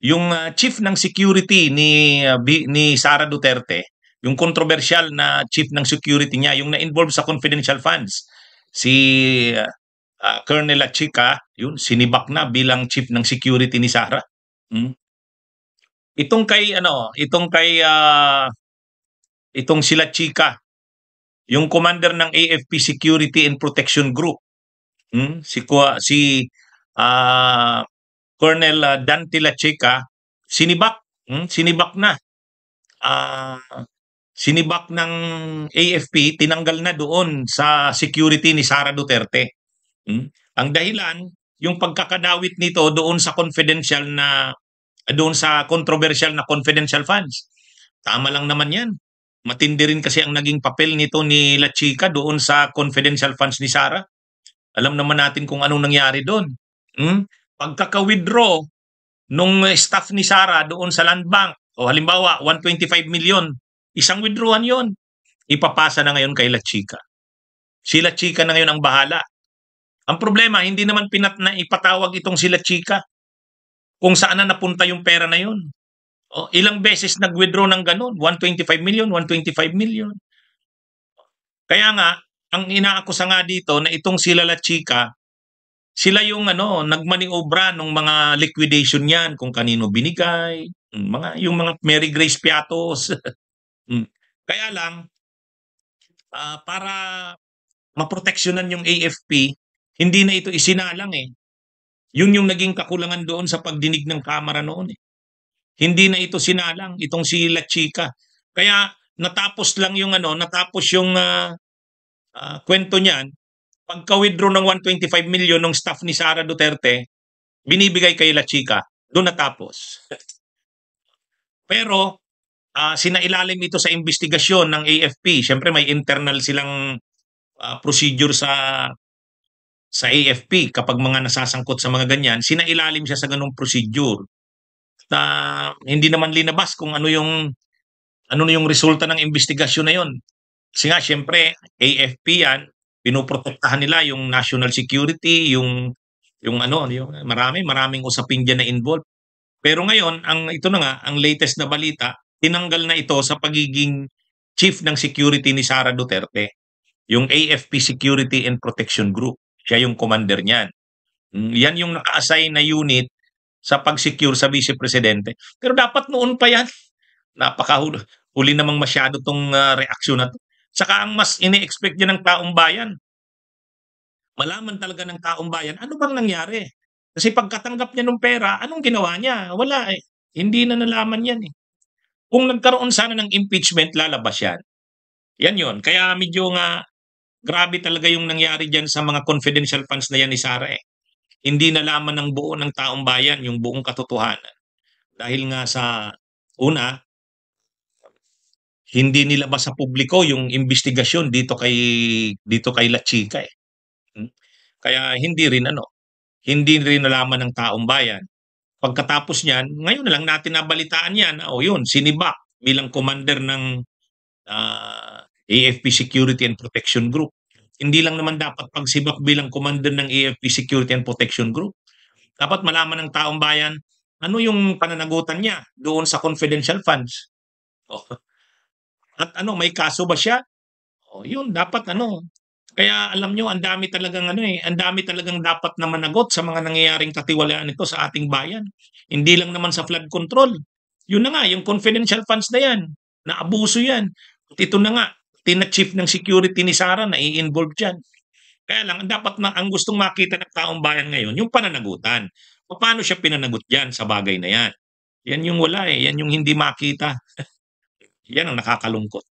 yung chief ng security ni Sara Duterte, yung controversial na chief ng security niya, yung na-involve sa confidential funds, si Colonel Lachica, yun, sinibak na bilang chief ng security ni Sara. Mm. Itong sila Chica, yung commander ng AFP Security and Protection Group, si ah, Colonel Dante Lachica, sinibak, sinibak na. Ah, Sinibak ng AFP, tinanggal na doon sa security ni Sara Duterte. Ang dahilan, yung pagkakadawit nito doon sa controversial na confidential funds. Tama lang naman 'yan. Matindi rin kasi ang naging papel nito ni La Chica doon sa confidential funds ni Sara. Alam naman natin kung anong nangyari doon. Pagkaka-withdraw nung staff ni Sara doon sa Land Bank, o halimbawa 125 million, isang withdrawal 'yon. Ipapasa na ngayon kay La Chica. Si La Chica na ngayon ang bahala. Ang problema, hindi naman na ipatawag itong si La Chica kung saan na napunta yung pera na yun. Ilang beses nag-withdraw ng ganun, 125 million, 125 million. Kaya nga, ang inaakusa nga dito na itong sila La Chica, sila yung nagmaniobra ng mga liquidation niyan, kung kanino binigay, yung mga Mary Grace Piatos. Kaya lang, para maproteksyonan yung AFP, hindi na ito isinalang eh. Yun yung naging kakulangan doon sa pagdinig ng Kamara noon eh. Hindi na ito sinalang, itong si La Chica. Kaya natapos yung kwento niyan, pagka-withdraw ng 125 million ng staff ni Sara Duterte, binibigay kay La Chica, doon natapos. Pero sinailalim ito sa investigasyon ng AFP. Siyempre may internal silang procedure sa AFP kapag mga nasasangkot sa mga ganyan, sinailalim siya sa ganung procedure. Na hindi naman linabas kung ano yung resulta ng investigasyon na yon. Kasi nga siyempre AFP yan, pinoprotektahan nila yung national security, yung maraming usapin diyan na involved. Pero ngayon, ang latest na balita, tinanggal na ito sa pagiging chief ng security ni Sara Duterte. Yung AFP Security and Protection Group. Siya yung commander niyan. Yan yung naka-assign na unit sa pag-secure sa Vice Presidente. Pero dapat noon pa yan. Napakahuli namang masyado tong reaksyon na to. Saka ang mas ini-expect niya ng taong bayan, malaman talaga ng taong bayan, ano bang nangyari? Kasi pagkatanggap niya ng pera, anong ginawa niya? Wala eh. Hindi na nalaman yan eh. Kung nagkaroon sana ng impeachment, lalabas yan. Yan yun. Kaya medyo nga, grabe talaga yung nangyari dyan sa mga confidential funds na yan ni Sara eh. Hindi nalaman ng buo ng taong bayan yung buong katotohanan. Dahil nga sa una, hindi nilabas sa publiko yung investigasyon dito kay La Chica eh. Kaya hindi rin nalaman ng taong bayan. Pagkatapos niyan, ngayon na lang natin nabalitaan yan. Yun, sinibak bilang commander ng AFP Security and Protection Group. Hindi lang naman dapat pagsibak bilang commander ng AFP Security and Protection Group. Dapat malaman ng taong bayan ano yung pananagutan niya doon sa confidential funds. At may kaso ba siya? Yun, dapat Kaya alam nyo, ang dami talagang dapat na managot sa mga nangyayaring katiwalaan nito sa ating bayan. Hindi lang naman sa flood control. Yun na nga, yung confidential funds na yan, naabuso yan. At ito na nga, tina-chief ng security ni Sara na i-involve dyan. Kaya lang, ang gustong makita ng taong bayan ngayon, yung pananagutan. Paano siya pinanagot dyan sa bagay na yan? Yan yung wala eh. Yan yung hindi makita. Yan ang nakakalungkot.